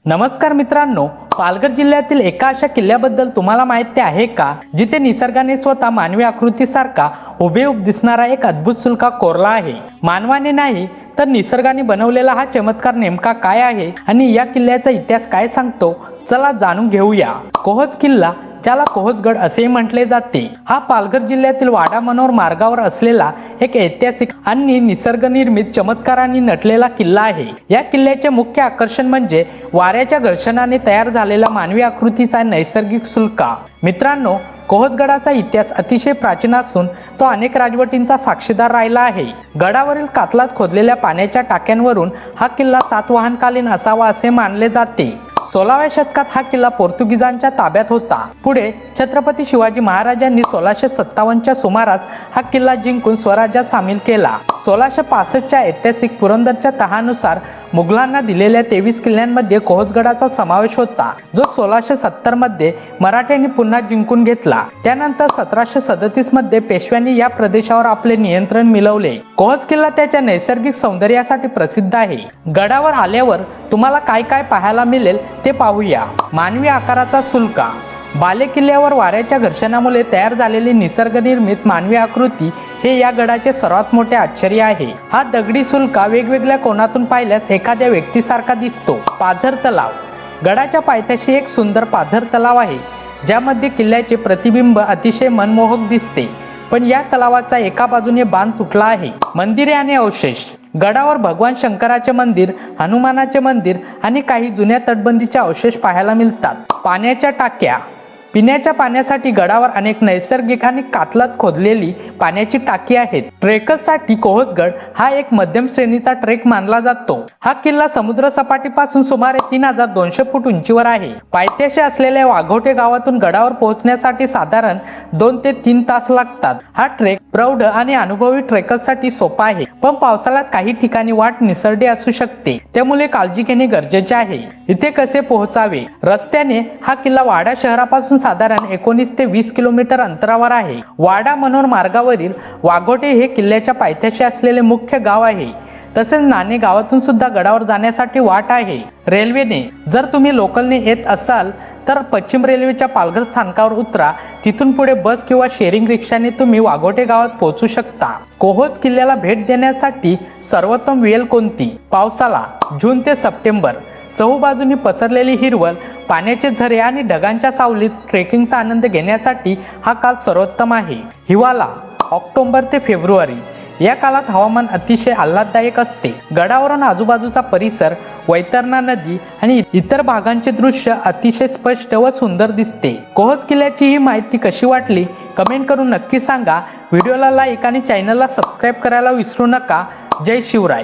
नमस्कार मित्रांनो, पालघर जिल्ह्यातील एका अशा किल्ल्याबद्दल तुम्हाला माहिती आहे का, जिथे निसर्गाने स्वतः मानवी आकृतीसारखा हुबेहूब दिसणारा एक अद्भुत सुलका कोरला आहे। मानवाने नाही तर निसर्गाने बनवलेला हा चमत्कार नेमका काय आहे आणि या किल्ल्याचा इतिहास काय सांगतो, चला जाणून घेऊया। कोहोज किल्ला, ज्याला कोहोजगड असे म्हटले जाते, हा पालघर जिल्ह्यातील वाडा मनोर मार्गावर असलेला एक ऐतिहासिक आणि निसर्गनिर्मित चमत्कारांनी नटलेला किल्ला आहे। या किल्ल्याचे मुख्य आकर्षण म्हणजे वाऱ्याच्या घर्षणाने तयार झालेला मानवी आकृतीचा नैसर्गिक सुलका। मित्रांनो, कोहोजगडाचा इतिहास अतिशय प्राचीन असून तो अनेक राजवटींचा साक्षीदार राहिला आहे। गडावरील कातलात खोदलेल्या पाण्याच्या टाक्यांवरून हा किल्ला सातवाहनकालीन असावा असे मानले जाते। 16व्या शतकात हा किल्ला पोर्तुगीजांच्या ताब्यात होता। पुढे छत्रपती शिवाजी महाराजांनी 1657च्या सुमारास हा किल्ला जिंकून स्वराज्यात सामील केला। 1665च्या ऐतिहासिक पुरंदरच्या तहानुसार मुघलांना दिलेल्या 23 किल्ल्यांमध्ये कोहोजगडाचा समावेश होता, जो 1670 मध्ये मराठ्यांनी पुन्हा जिंकून घेतला। त्यानंतर 1737 मध्ये पेशव्यांनी या प्रदेशावर आपले नियंत्रण मिळवले। कोहोज किल्ला त्याच्या नैसर्गिक सौंदर्यासाठी प्रसिद्ध आहे। गडावर आल्यावर तुम्हाला काय काय पाहायला मिळेल ते पाहूया। मानवी आकाराचा सुलका, बाले किल्ल्यावर वाऱ्याच्या घर्षणामुळे तयार झालेली निसर्गनिर्मित मानवी आकृती हे या गडाचे सर्वात मोठे आश्चर्य आहे। हा दगडी सुलका वेगवेगळ्या कोनातून पाहिल्यास एखाद्या व्यक्तीसारखा दिसतो। पाझर तलाव, गडाच्या पायथ्याशी एक सुंदर पाझर तलाव आहे, ज्यामध्ये किल्ल्याचे प्रतिबिंब अतिशय मनमोहक दिसते, पण या तलावाचा एका बाजूने बांध तुटला आहे। मंदिरे आणि अवशेष, गडावर भगवान शंकराचे मंदिर, हनुमानाचे मंदिर आणि काही जुन्या तटबंदीचे अवशेष पाहायला मिळतात। पाण्याच्या टाक्या, पिण्याच्या पाण्यासाठी गडावर अनेक नैसर्गिक आणि कातलात खोदलेली पाण्याची टाकी आहेत। ट्रेकर्ससाठी कोहोजगड हा एक मध्यम श्रेणीचा ट्रेक मानला जातो। हा किल्ला समुद्र सपाटीपासून सुमारे 3200 फूट उंचीवर आहे। पायथ्याशी असलेल्या वाघोटे गावातून गडावर पोहोचण्यासाठी साधारण 2 ते 3 तास लागतात। हा ट्रेक प्रौढ आणि अनुभवी ट्रेकर्ससाठी सोपा आहे, पण पावसाळ्यात काही ठिकाणी वाट निसरडी असू शकते, त्यामुळे काळजी घेणे गरजेचे आहे। इथे कसे पोहोचावे? रस्त्याने हा किल्ला वाडा शहरापासून साधारण 19 ते 20 किलोमीटर अंतरावर आहे। वाडा मनोर मार्गावरील वाघोटे हे किल्ल्याच्या पायथ्याशी असलेले मुख्य गाव आहे। तसेच नाणे गावातून सुद्धा गडावर जाण्यासाठी वाट आहे। रेल्वेने जर तुम्ही लोकलने येत असाल तर पश्चिम रेल्वेच्या पालघर स्थानकावर उतरा, तिथून पुढे बस किंवा शेअरिंग रिक्षाने तुम्ही वाघोटे गावात पोहोचू शकता। कोहोज किल्ल्याला भेट देण्यासाठी सर्वोत्तम वेळ कोणती? पावसाळा, जून ते सप्टेंबर। चहूबाजूनी पसरलेली हिरवळ, पाण्याचे झरे आणि ढगांच्या सावलीत ट्रेकिंगचा आनंद घेण्यासाठी हा काल सर्वोत्तम आहे। हिवाळा, ऑक्टोबर ते फेब्रुवारी, या काळात हवामान अतिशय आल्हाददायक असते। गडावरून आजूबाजूचा परिसर, वैतरणा नदी आणि इतर भागांचे दृश्य अतिशय स्पष्ट व सुंदर दिसते। कोहोज किल्ल्याची ही माहिती कशी वाटली कमेंट करून नक्की सांगा। व्हिडिओला लाईक आणि चॅनलला सबस्क्राईब करायला विसरू नका। जय शिवराय।